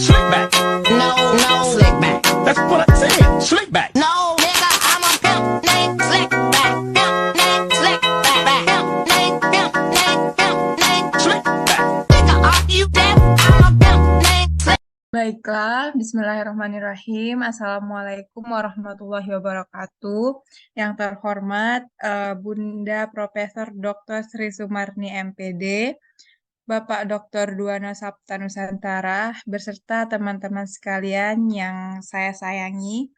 Slick back. No, slick back. That's what I said. Slick back. No, nigga, I'm a pimp named Slick back. Pimp named Slick back. Pimp named Slick back. Nigga, are you deaf? I'm a pimp named Slick. Baiklah, bismillahirrahmanirrahim. Assalamualaikum warahmatullahi wabarakatuh. Yang terhormat Bunda Profesor Dr. Sri Sumarni MPD, Bapak Dr. Duana Sapta Nusantara, beserta teman-teman sekalian yang saya sayangi.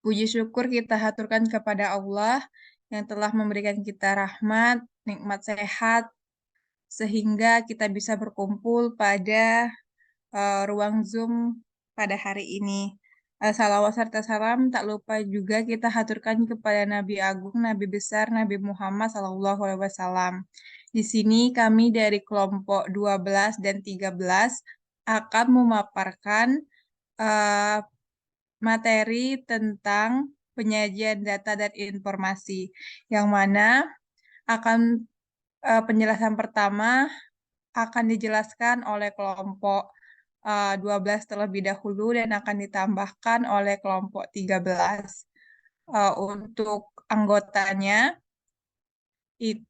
Puji syukur kita haturkan kepada Allah yang telah memberikan kita rahmat, nikmat sehat, sehingga kita bisa berkumpul pada ruang Zoom pada hari ini. Salawat serta salam tak lupa juga kita haturkan kepada Nabi Agung, Nabi besar, Nabi Muhammad SAW. Di sini kami dari kelompok 12 dan 13 akan memaparkan materi tentang penyajian data dan informasi, yang mana akan penjelasan pertama akan dijelaskan oleh kelompok 12 terlebih dahulu dan akan ditambahkan oleh kelompok 13. Untuk anggotanya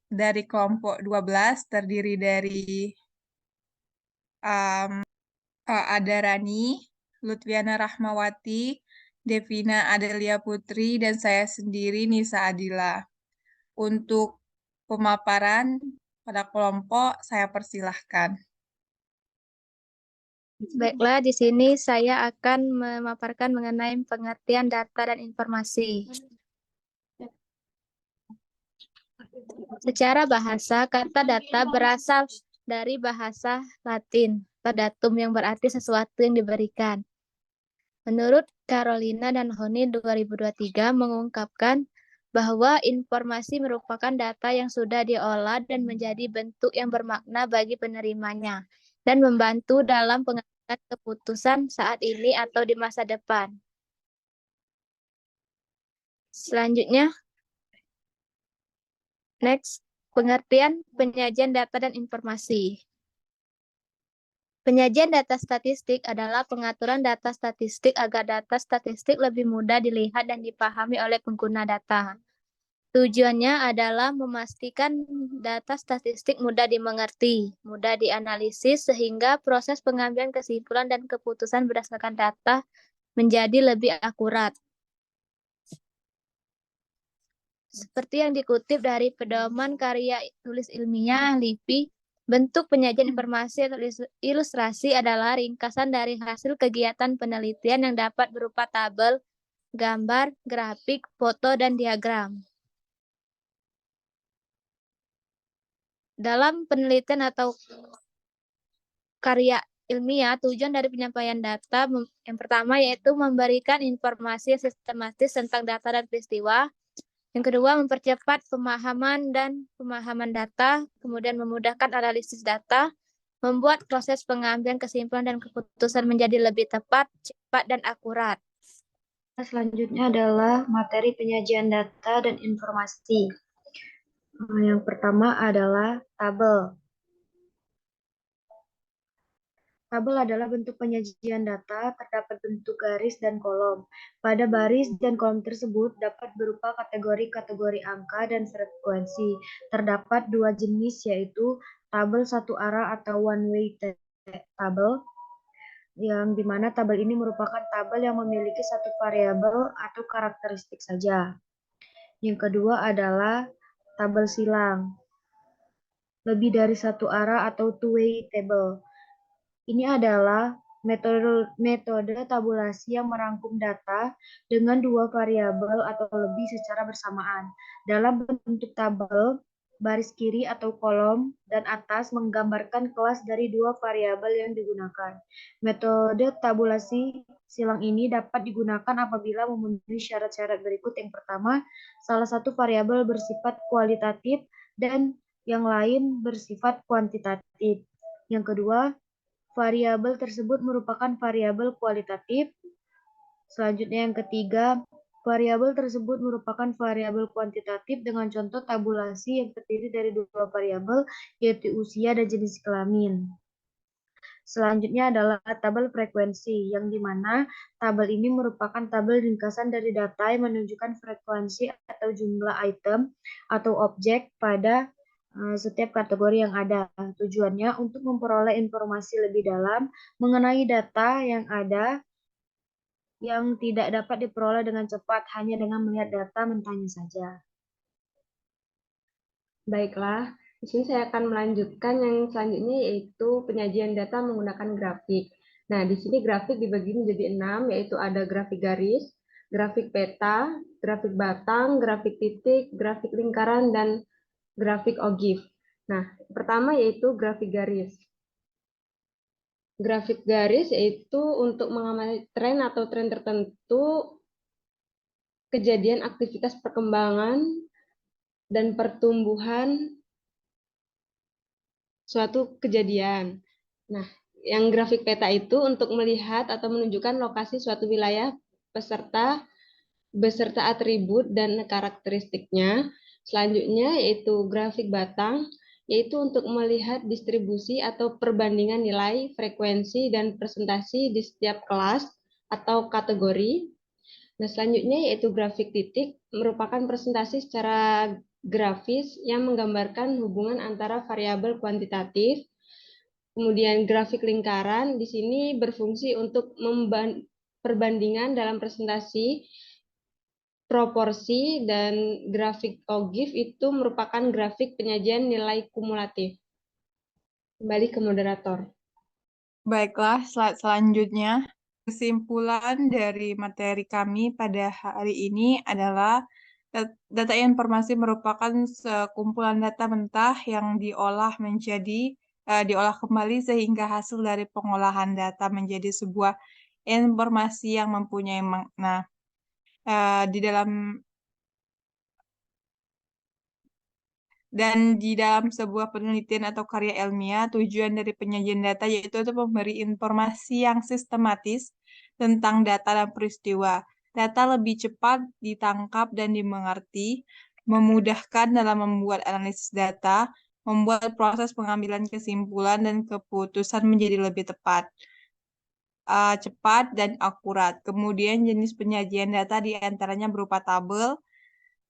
dari kelompok 12 terdiri dari ada Rani, Lutfiana Rahmawati, Devina Adelia Putri, dan saya sendiri Nisa Adila. Untuk pemaparan pada kelompok saya persilahkan. Baiklah, di sini saya akan memaparkan mengenai pengertian data dan informasi. Secara bahasa, kata data berasal dari bahasa Latin, datum yang berarti sesuatu yang diberikan. Menurut Carolina dan Honi 2023 mengungkapkan bahwa informasi merupakan data yang sudah diolah dan menjadi bentuk yang bermakna bagi penerimanya dan membantu dalam pengambilan keputusan saat ini atau di masa depan. Selanjutnya, next, pengertian penyajian data dan informasi. Penyajian data statistik adalah pengaturan data statistik agar data statistik lebih mudah dilihat dan dipahami oleh pengguna data. Tujuannya adalah memastikan data statistik mudah dimengerti, mudah dianalisis, sehingga proses pengambilan kesimpulan dan keputusan berdasarkan data menjadi lebih akurat. Seperti yang dikutip dari pedoman karya tulis ilmiah LIPI, bentuk penyajian informasi atau ilustrasi adalah ringkasan dari hasil kegiatan penelitian yang dapat berupa tabel, gambar, grafik, foto, dan diagram. Dalam penelitian atau karya ilmiah, tujuan dari penyampaian data yang pertama yaitu memberikan informasi sistematis tentang data dan peristiwa. Yang kedua, mempercepat pemahaman data, kemudian memudahkan analisis data, membuat proses pengambilan kesimpulan dan keputusan menjadi lebih tepat, cepat, dan akurat. Selanjutnya adalah materi penyajian data dan informasi. Yang pertama adalah tabel. Tabel adalah bentuk penyajian data, terdapat bentuk garis dan kolom. Pada baris dan kolom tersebut dapat berupa kategori-kategori angka dan frekuensi. Terdapat dua jenis, yaitu tabel satu arah atau one-way tabel, yang dimana tabel ini merupakan tabel yang memiliki satu variabel atau karakteristik saja. Yang kedua adalah tabel silang, lebih dari satu arah atau two-way table. Ini adalah metode tabulasi yang merangkum data dengan dua variabel atau lebih secara bersamaan. Dalam bentuk tabel, baris kiri atau kolom dan atas menggambarkan kelas dari dua variabel yang digunakan. Metode tabulasi silang ini dapat digunakan apabila memenuhi syarat-syarat berikut. Yang pertama, salah satu variabel bersifat kualitatif dan yang lain bersifat kuantitatif. Yang kedua, variabel tersebut merupakan variabel kualitatif. Selanjutnya yang ketiga, variabel tersebut merupakan variabel kuantitatif dengan contoh tabulasi yang terdiri dari dua variabel, yaitu usia dan jenis kelamin. Selanjutnya adalah tabel frekuensi, yang dimana tabel ini merupakan tabel ringkasan dari data yang menunjukkan frekuensi atau jumlah item atau objek pada setiap kategori yang ada. Tujuannya untuk memperoleh informasi lebih dalam mengenai data yang ada yang tidak dapat diperoleh dengan cepat hanya dengan melihat data mentahnya saja. Baiklah, di sini saya akan melanjutkan yang selanjutnya yaitu penyajian data menggunakan grafik. Nah, di sini grafik dibagi menjadi 6, yaitu ada grafik garis, grafik peta, grafik batang, grafik titik, grafik lingkaran, dan grafik OGIF. Nah, pertama yaitu grafik garis. Grafik garis yaitu untuk mengamati tren atau tren tertentu, kejadian aktivitas perkembangan, dan pertumbuhan suatu kejadian. Nah, yang grafik peta itu untuk melihat atau menunjukkan lokasi suatu wilayah beserta atribut dan karakteristiknya. Selanjutnya yaitu grafik batang, yaitu untuk melihat distribusi atau perbandingan nilai, frekuensi, dan presentasi di setiap kelas atau kategori. Nah, selanjutnya yaitu grafik titik, merupakan presentasi secara grafis yang menggambarkan hubungan antara variabel kuantitatif. Kemudian grafik lingkaran di sini berfungsi untuk perbandingan dalam presentasi proporsi, dan grafik OGIF itu merupakan grafik penyajian nilai kumulatif. Kembali ke moderator. Baiklah, slide selanjutnya. Kesimpulan dari materi kami pada hari ini adalah data informasi merupakan sekumpulan data mentah yang diolah kembali sehingga hasil dari pengolahan data menjadi sebuah informasi yang mempunyai makna. Di dalam sebuah penelitian atau karya ilmiah, tujuan dari penyajian data yaitu untuk memberi informasi yang sistematis tentang data dan peristiwa. Data lebih cepat ditangkap dan dimengerti, memudahkan dalam membuat analisis data, membuat proses pengambilan kesimpulan dan keputusan menjadi lebih tepat, cepat, dan akurat. Kemudian jenis penyajian data diantaranya berupa tabel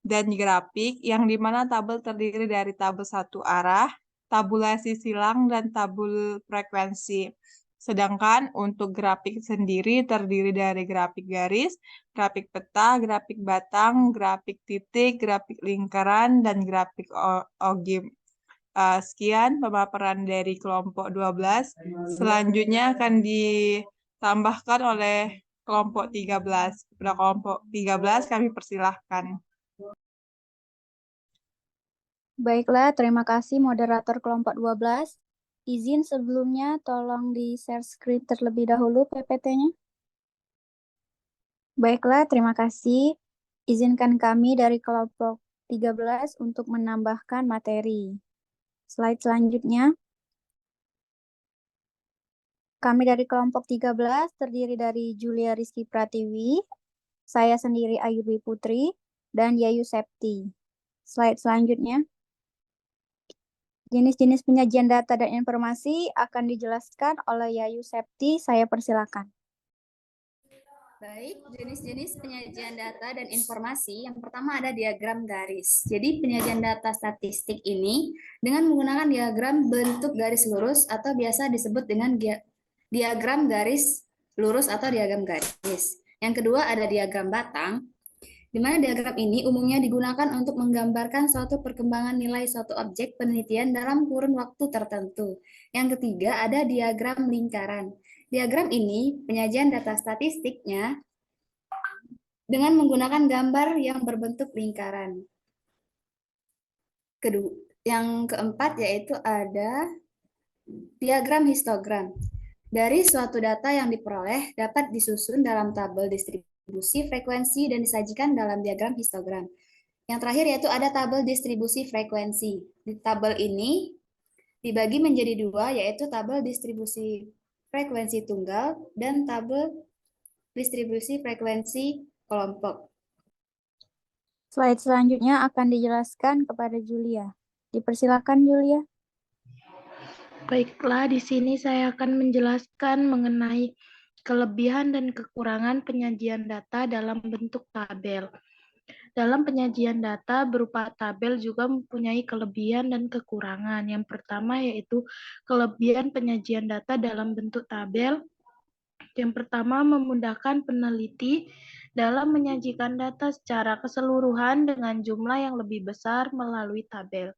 dan grafik, yang dimana tabel terdiri dari tabel satu arah, tabulasi silang, dan tabel frekuensi. Sedangkan untuk grafik sendiri terdiri dari grafik garis, grafik peta, grafik batang, grafik titik, grafik lingkaran, dan grafik OGIF. Sekian pemaparan dari kelompok 12. Selanjutnya akan ditambahkan oleh kelompok 13. Kepada kelompok 13 kami persilahkan. Baiklah, terima kasih moderator kelompok 12. Izin sebelumnya tolong di-share screen terlebih dahulu PPT-nya. Baiklah, terima kasih. Izinkan kami dari kelompok 13 untuk menambahkan materi. Slide selanjutnya. Kami dari kelompok 13 terdiri dari Julia Rizky Pratiwi, saya sendiri Ayubi Putri, dan Yayu Septi. Slide selanjutnya. Jenis-jenis penyajian data dan informasi akan dijelaskan oleh Yayu Septi. Saya persilakan. Baik, jenis-jenis penyajian data dan informasi. Yang pertama ada diagram garis. Jadi penyajian data statistik ini dengan menggunakan diagram bentuk garis lurus atau biasa disebut dengan diagram garis lurus atau diagram garis. Yang kedua ada diagram batang, di mana diagram ini umumnya digunakan untuk menggambarkan suatu perkembangan nilai suatu objek penelitian dalam kurun waktu tertentu. Yang ketiga ada diagram lingkaran. Diagram ini penyajian data statistiknya dengan menggunakan gambar yang berbentuk lingkaran. Yang keempat yaitu ada diagram histogram. Dari suatu data yang diperoleh dapat disusun dalam tabel distribusi frekuensi dan disajikan dalam diagram histogram. Yang terakhir yaitu ada tabel distribusi frekuensi. Di tabel ini dibagi menjadi dua, yaitu tabel distribusi frekuensi tunggal dan tabel distribusi frekuensi kelompok. Slide selanjutnya akan dijelaskan kepada Julia. Dipersilakan Julia. Baiklah, di sini saya akan menjelaskan mengenai kelebihan dan kekurangan penyajian data dalam bentuk tabel. Dalam penyajian data berupa tabel juga mempunyai kelebihan dan kekurangan. Yang pertama yaitu kelebihan penyajian data dalam bentuk tabel. Yang pertama, memudahkan peneliti dalam menyajikan data secara keseluruhan dengan jumlah yang lebih besar melalui tabel.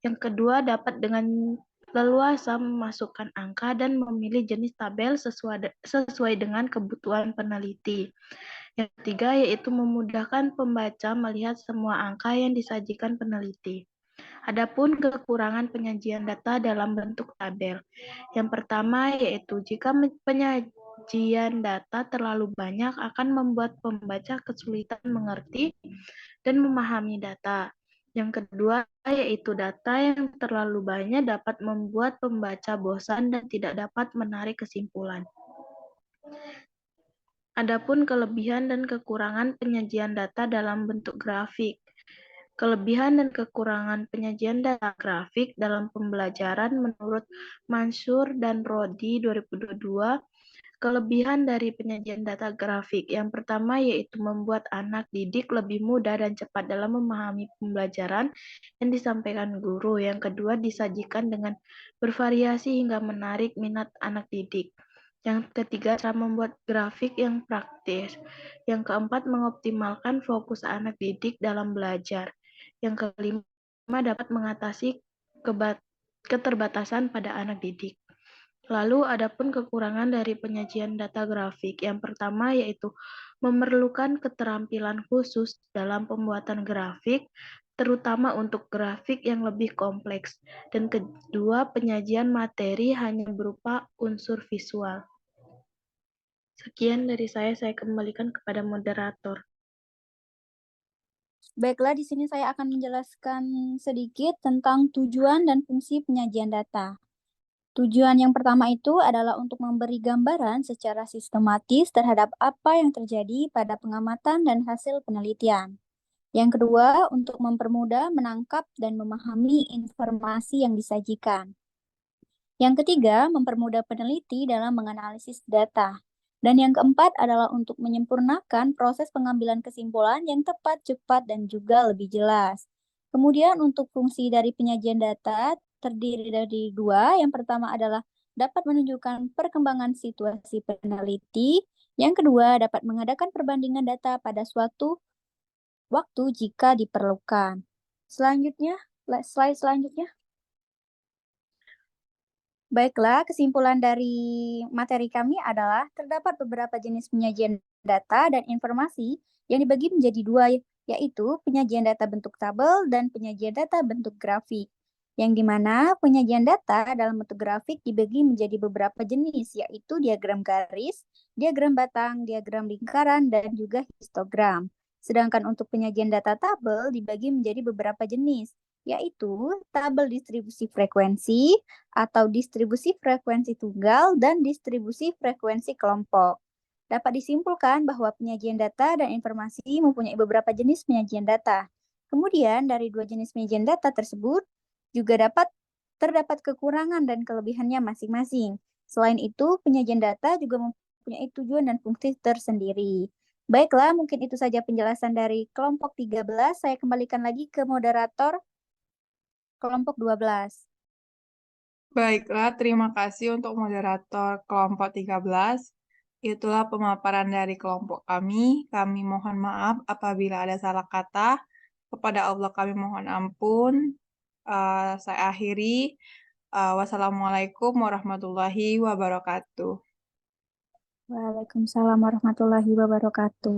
Yang kedua, dapat dengan leluasa memasukkan angka dan memilih jenis tabel sesuai dengan kebutuhan peneliti. Yang ketiga, yaitu memudahkan pembaca melihat semua angka yang disajikan peneliti. Adapun kekurangan penyajian data dalam bentuk tabel. Yang pertama, yaitu jika penyajian data terlalu banyak akan membuat pembaca kesulitan mengerti dan memahami data. Yang kedua, yaitu data yang terlalu banyak dapat membuat pembaca bosan dan tidak dapat menarik kesimpulan. Adapun kelebihan dan kekurangan penyajian data dalam bentuk grafik. Kelebihan dan kekurangan penyajian data grafik dalam pembelajaran menurut Mansur dan Rodi 2022. Kelebihan dari penyajian data grafik yang pertama yaitu membuat anak didik lebih mudah dan cepat dalam memahami pembelajaran yang disampaikan guru. Yang kedua, disajikan dengan bervariasi hingga menarik minat anak didik. Yang ketiga, cara membuat grafik yang praktis. Yang keempat, mengoptimalkan fokus anak didik dalam belajar. Yang kelima, dapat mengatasi keterbatasan pada anak didik. Lalu, adapun kekurangan dari penyajian data grafik. Yang pertama yaitu memerlukan keterampilan khusus dalam pembuatan grafik, terutama untuk grafik yang lebih kompleks. Dan kedua, penyajian materi hanya berupa unsur visual. Sekian dari saya kembalikan kepada moderator. Baiklah, di sini saya akan menjelaskan sedikit tentang tujuan dan fungsi penyajian data. Tujuan yang pertama itu adalah untuk memberi gambaran secara sistematis terhadap apa yang terjadi pada pengamatan dan hasil penelitian. Yang kedua, untuk mempermudah menangkap dan memahami informasi yang disajikan. Yang ketiga, mempermudah peneliti dalam menganalisis data. Dan yang keempat adalah untuk menyempurnakan proses pengambilan kesimpulan yang tepat, cepat, dan juga lebih jelas. Kemudian untuk fungsi dari penyajian data terdiri dari dua. Yang pertama adalah dapat menunjukkan perkembangan situasi peneliti. Yang kedua dapat mengadakan perbandingan data pada suatu waktu jika diperlukan. Selanjutnya, slide selanjutnya. Baiklah, kesimpulan dari materi kami adalah terdapat beberapa jenis penyajian data dan informasi yang dibagi menjadi dua, yaitu penyajian data bentuk tabel dan penyajian data bentuk grafik. Yang dimana penyajian data dalam bentuk grafik dibagi menjadi beberapa jenis, yaitu diagram garis, diagram batang, diagram lingkaran, dan juga histogram. Sedangkan untuk penyajian data tabel dibagi menjadi beberapa jenis, yaitu tabel distribusi frekuensi atau distribusi frekuensi tunggal dan distribusi frekuensi kelompok. Dapat disimpulkan bahwa penyajian data dan informasi mempunyai beberapa jenis penyajian data. Kemudian dari dua jenis penyajian data tersebut juga terdapat kekurangan dan kelebihannya masing-masing. Selain itu, penyajian data juga mempunyai tujuan dan fungsi tersendiri. Baiklah, mungkin itu saja penjelasan dari kelompok 13. Saya kembalikan lagi ke moderator kelompok 12. Baiklah, terima kasih untuk moderator kelompok 13. Itulah pemaparan dari kelompok kami. Kami mohon maaf apabila ada salah kata. Kepada Allah kami mohon ampun. Saya akhiri. Wassalamualaikum warahmatullahi wabarakatuh. Waalaikumsalam warahmatullahi wabarakatuh.